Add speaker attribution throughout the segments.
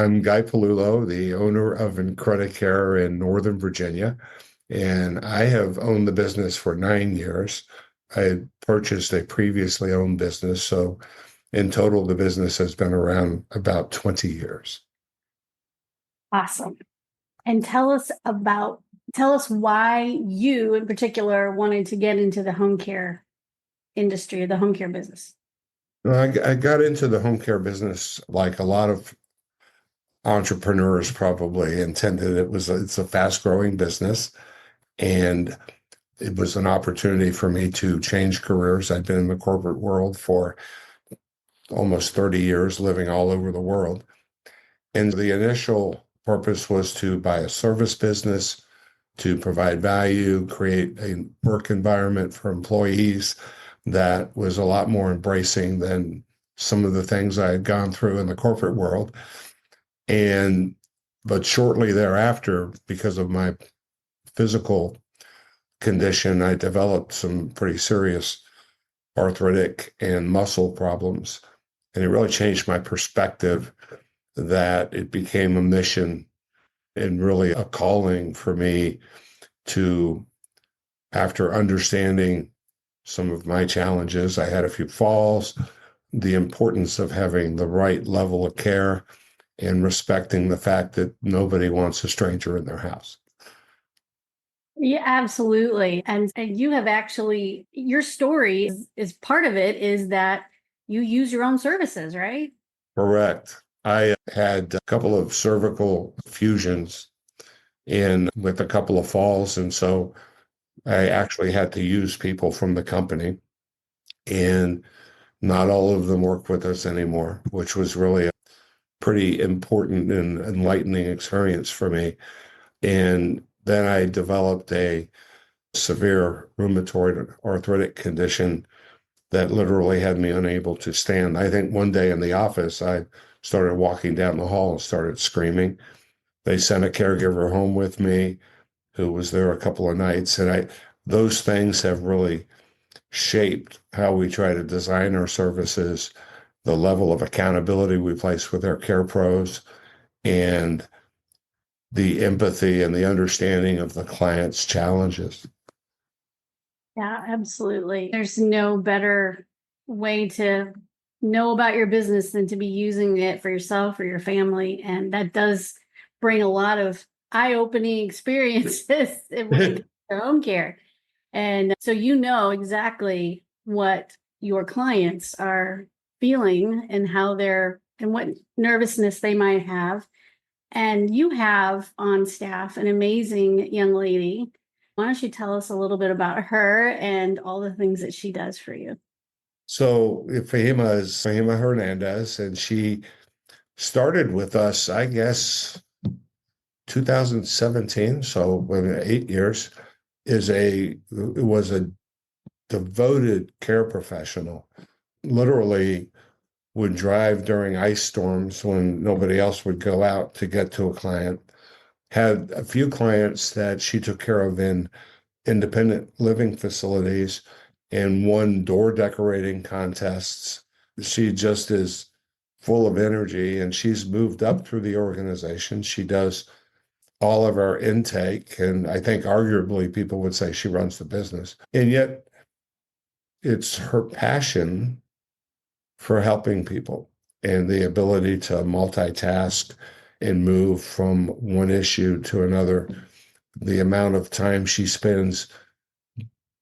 Speaker 1: I'm Guy Pelullo, the owner of Incredicare in Northern Virginia, and I have owned the business for 9 years. I had purchased a previously owned business, so in total, the business has been around about 20 years.
Speaker 2: Awesome. And tell us why you in particular wanted to get into the home care industry, the home care business.
Speaker 1: I got into the home care business like a lot of entrepreneurs probably intended. It's a fast growing business, and it was an opportunity for me to change careers. I'd been in the corporate world for almost 30 years, living all over the world. And the initial purpose was to buy a service business, to provide value, create a work environment for employees that was a lot more embracing than some of the things I had gone through in the corporate world. But shortly thereafter, because of my physical condition, I developed some pretty serious arthritic and muscle problems. And it really changed my perspective that it became a mission and really a calling for me to, after understanding some of my challenges, I had a few falls, the importance of having the right level of care and respecting the fact that nobody wants a stranger in their house.
Speaker 2: Yeah, absolutely. And you have actually, your story is part of it is that you use your own services, right?
Speaker 1: Correct. I had a couple of cervical fusions and with a couple of falls. And so I actually had to use people from the company, and not all of them work with us anymore, which was really a pretty important and enlightening experience for me. And then I developed a severe rheumatoid arthritic condition that literally had me unable to stand. I think one day in the office, I started walking down the hall and started screaming. They sent a caregiver home with me who was there a couple of nights. And those things have really shaped how we try to design our services, the level of accountability we place with our care pros, and the empathy and the understanding of the client's challenges.
Speaker 2: Yeah, absolutely. There's no better way to know about your business than to be using it for yourself or your family. And that does bring a lot of eye-opening experiences when it comes to home care. And so you know exactly what your clients are feeling and and what nervousness they might have. And you have on staff an amazing young lady. Why don't you tell us a little bit about her and all the things that she does for you?
Speaker 1: So Fahima is Fahima Hernandez, and she started with us, I guess, 2017. So within 8 years, was a devoted care professional. Literally would drive during ice storms when nobody else would go out to get to a client. Had a few clients that she took care of in independent living facilities and won door decorating contests. She just is full of energy, and she's moved up through the organization. She does all of our intake, and I think arguably people would say she runs the business. And yet it's her passion for helping people and the ability to multitask and move from one issue to another. The amount of time she spends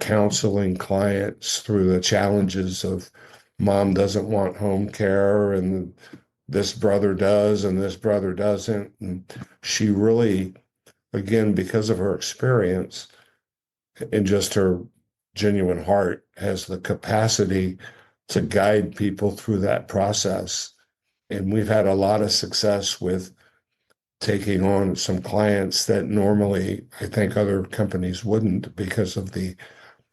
Speaker 1: counseling clients through the challenges of mom doesn't want home care and this brother does and this brother doesn't. And she really, again, because of her experience and just her genuine heart, has the capacity to guide people through that process. And we've had a lot of success with taking on some clients that normally I think other companies wouldn't because of the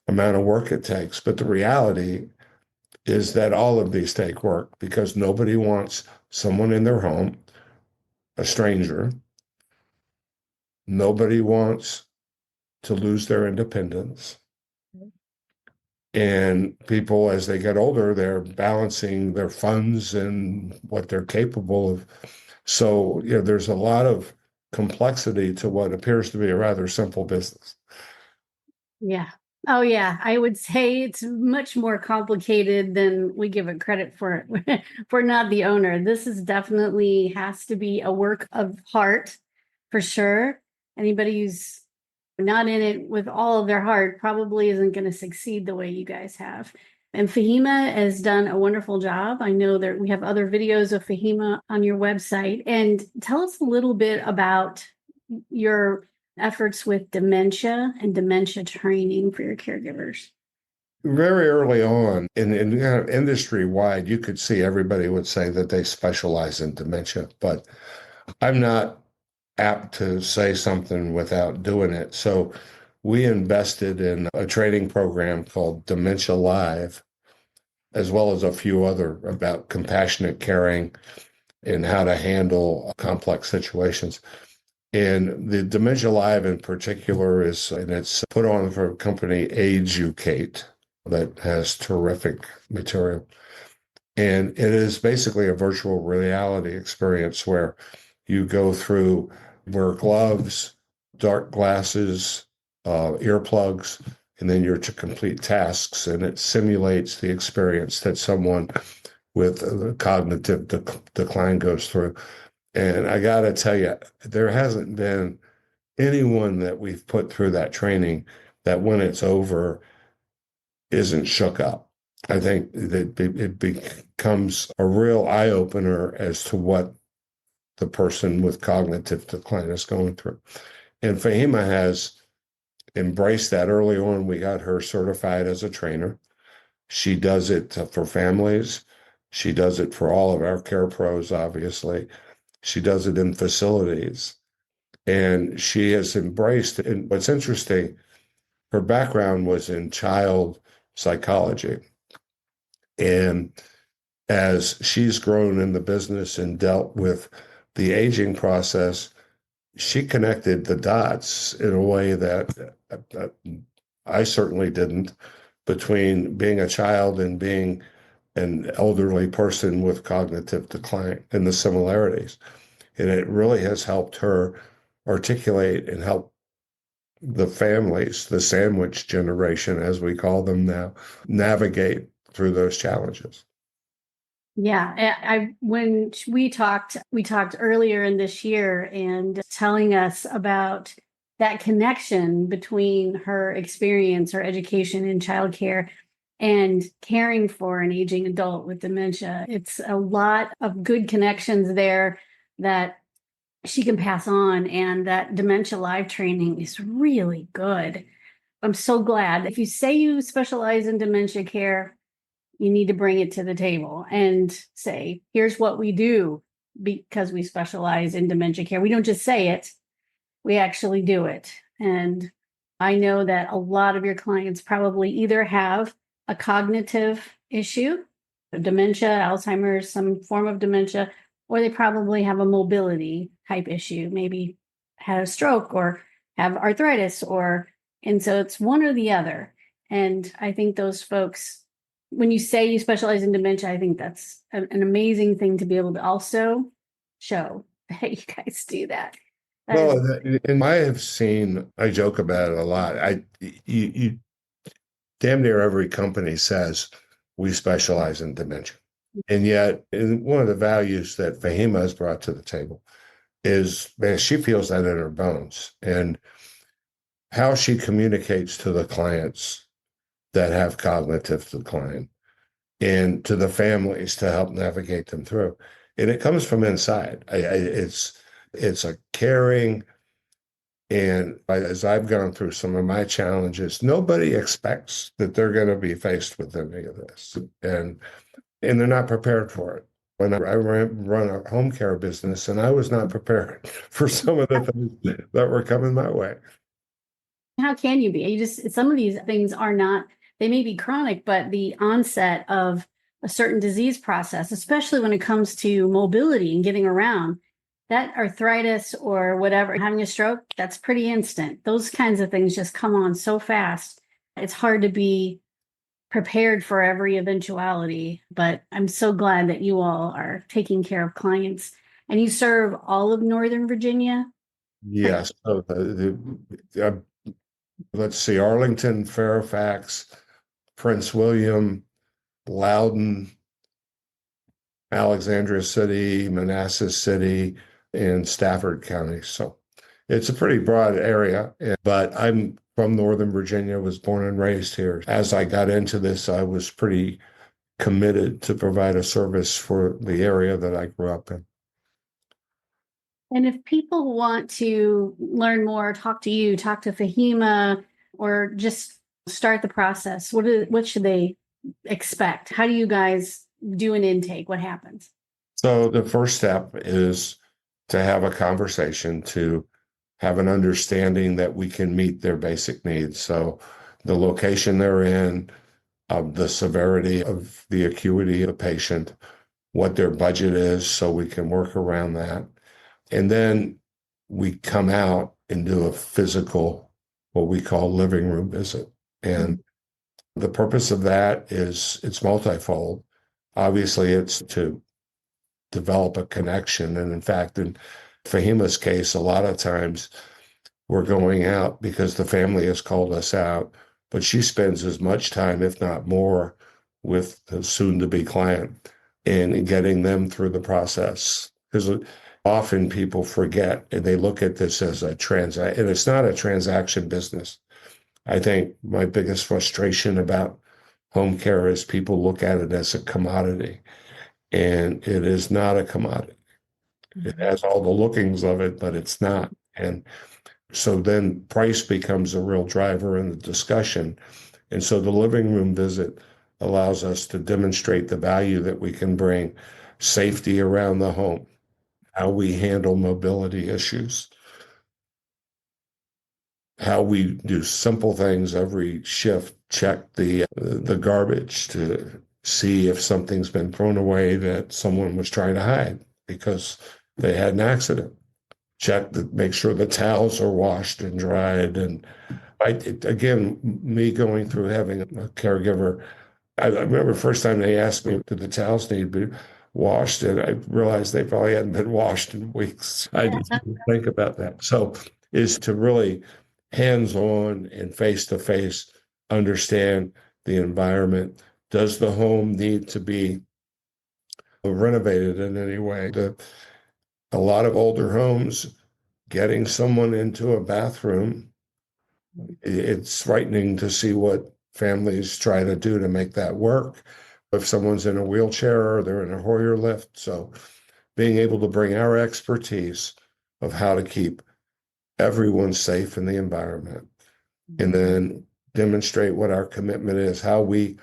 Speaker 1: amount of work it takes. But the reality is that all of these take work because nobody wants someone in their home, a stranger. Nobody wants to lose their independence. And people, as they get older, they're balancing their funds and what they're capable of So, there's a lot of complexity to what appears to be a rather simple business.
Speaker 2: Yeah. Oh, yeah. I would say it's much more complicated than we give it credit for. For not the owner. This is definitely has to be a work of heart for sure. Anybody who's not in it with all of their heart probably isn't going to succeed the way you guys have. And Fahima has done a wonderful job. I know that we have other videos of Fahima on your website. And tell us a little bit about your efforts with dementia and dementia training for your caregivers.
Speaker 1: Very early on, in kind of industry wide, you could see everybody would say that they specialize in dementia, but I'm not apt to say something without doing it. So we invested in a training program called Dementia Live, as well as a few other about compassionate caring and how to handle complex situations. And the Dementia Live in particular and it's put on for a company, Educate, that has terrific material. And it is basically a virtual reality experience where you go through, wear gloves, dark glasses, earplugs, and then you're to complete tasks. And it simulates the experience that someone with cognitive decline goes through. And I got to tell you, there hasn't been anyone that we've put through that training that when it's over isn't shook up. I think that it becomes a real eye opener as to what the person with cognitive decline is going through. And Fahima has embraced that early on. We got her certified as a trainer. She does it for families. She does it for all of our care pros, obviously. She does it in facilities. And she has embraced it. And what's interesting, her background was in child psychology. And as she's grown in the business and dealt with the aging process, she connected the dots in a way that I certainly didn't, between being a child and being an elderly person with cognitive decline and the similarities. And it really has helped her articulate and help the families, the sandwich generation, as we call them now, navigate through those challenges.
Speaker 2: Yeah, when we talked earlier in this year and telling us about that connection between her experience, her education in childcare, and caring for an aging adult with dementia. It's a lot of good connections there that she can pass on, and that dementia live training is really good. I'm so glad. If you say you specialize in dementia care, you need to bring it to the table and say, here's what we do because we specialize in dementia care. We don't just say it, we actually do it. And I know that a lot of your clients probably either have a cognitive issue, dementia, Alzheimer's, some form of dementia, or they probably have a mobility type issue, maybe had a stroke or have arthritis, and so it's one or the other. And I think those folks, when you say you specialize in dementia, I think that's an amazing thing to be able to also show that you guys do that.
Speaker 1: Well, and I have seen, I joke about it a lot. You damn near every company says we specialize in dementia. And yet, one of the values that Fahima has brought to the table is, man, she feels that in her bones. And how she communicates to the clients that have cognitive decline and to the families to help navigate them through. And it comes from inside. It's a caring, and as I've gone through some of my challenges, nobody expects that they're going to be faced with any of this, and they're not prepared for it. When I run a home care business, and I was not prepared for some of the things that were coming my way.
Speaker 2: How can you be? Some of these things are not, they may be chronic, but the onset of a certain disease process, especially when it comes to mobility and getting around, that arthritis or whatever, having a stroke, that's pretty instant. Those kinds of things just come on so fast. It's hard to be prepared for every eventuality, but I'm so glad that you all are taking care of clients And you serve all of Northern Virginia?
Speaker 1: Yes. So let's see, Arlington, Fairfax, Prince William, Loudoun, Alexandria City, Manassas City, and Stafford County. So it's a pretty broad area, but I'm from Northern Virginia, was born and raised here. As I got into this, I was pretty committed to provide a service for the area that I grew up in.
Speaker 2: And if people want to learn more, talk to you, talk to Fahima, or just start the process, what should they expect? How do you guys do an intake? What happens?
Speaker 1: So the first step is to have a conversation, to have an understanding that we can meet their basic needs. So the location they're in, the severity of the acuity of the patient, what their budget is, so we can work around that. And then we come out and do a physical, what we call living room visit. And the purpose of that is it's multifold. Obviously, it's to develop a connection. And in fact, in Fahima's case, a lot of times we're going out because the family has called us out, but she spends as much time, if not more, with the soon to be client and getting them through the process. Because often people forget and they look at this as a transaction, and it's not a transaction business. I think my biggest frustration about home care is people look at it as a commodity, and it is not a commodity. It has all the lookings of it, but it's not. And so then price becomes a real driver in the discussion. And so the living room visit allows us to demonstrate the value that we can bring, safety around the home, how we handle mobility issues, how we do simple things every shift, check the garbage to see if something's been thrown away that someone was trying to hide because they had an accident. Check to make sure the towels are washed and dried. And again, me going through having a caregiver, I remember the first time they asked me, did the towels need to be washed? And I realized they probably hadn't been washed in weeks. I didn't think about that. So is to really hands-on and face-to-face understand the environment. Does the home need to be renovated in any way? A lot of older homes, getting someone into a bathroom, it's frightening to see what families try to do to make that work. If someone's in a wheelchair or they're in a Hoyer lift. So being able to bring our expertise of how to keep everyone safe in the environment and then demonstrate what our commitment is, how we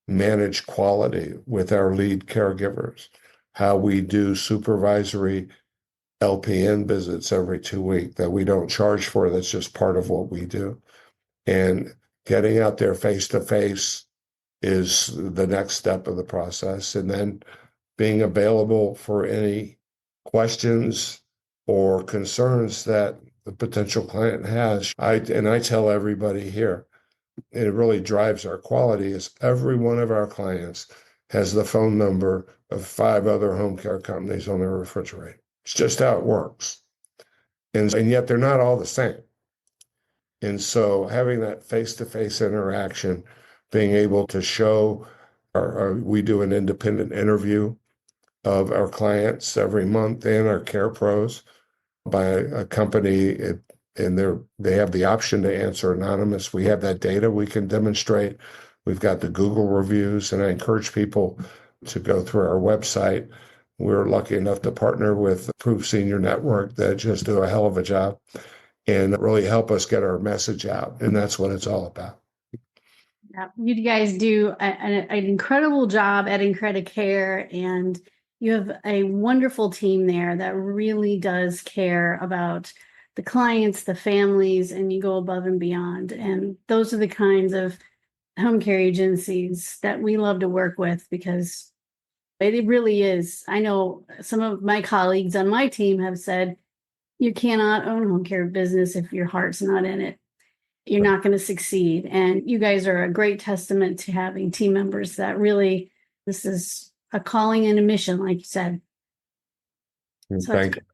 Speaker 1: manage quality with our lead caregivers, how we do supervisory LPN visits every 2 weeks that we don't charge for. That's just part of what we do. And getting out there face to face is the next step of the process. And then being available for any questions or concerns that the potential client has. I tell everybody here, and it really drives our quality, is every one of our clients has the phone number of 5 other home care companies on their refrigerator. It's just how it works. And yet they're not all the same. And so having that face-to-face interaction, being able to show, we do an independent interview of our clients every month and our care pros by a company, and they have the option to answer anonymous. We have that data we can demonstrate. We've got the Google reviews, and I encourage people to go through our website. We're lucky enough to partner with Proof Senior Network that just do a hell of a job and really help us get our message out. And that's what it's all about.
Speaker 2: Yeah, you guys do an incredible job at Incredicare, and you have a wonderful team there that really does care about the clients, the families, and you go above and beyond. And those are the kinds of home care agencies that we love to work with because it really is. I know some of my colleagues on my team have said, you cannot own a home care business if your heart's not in it. You're not going to succeed. And you guys are a great testament to having team members that really, this is a calling and a mission, like you said. So that's
Speaker 1: Thank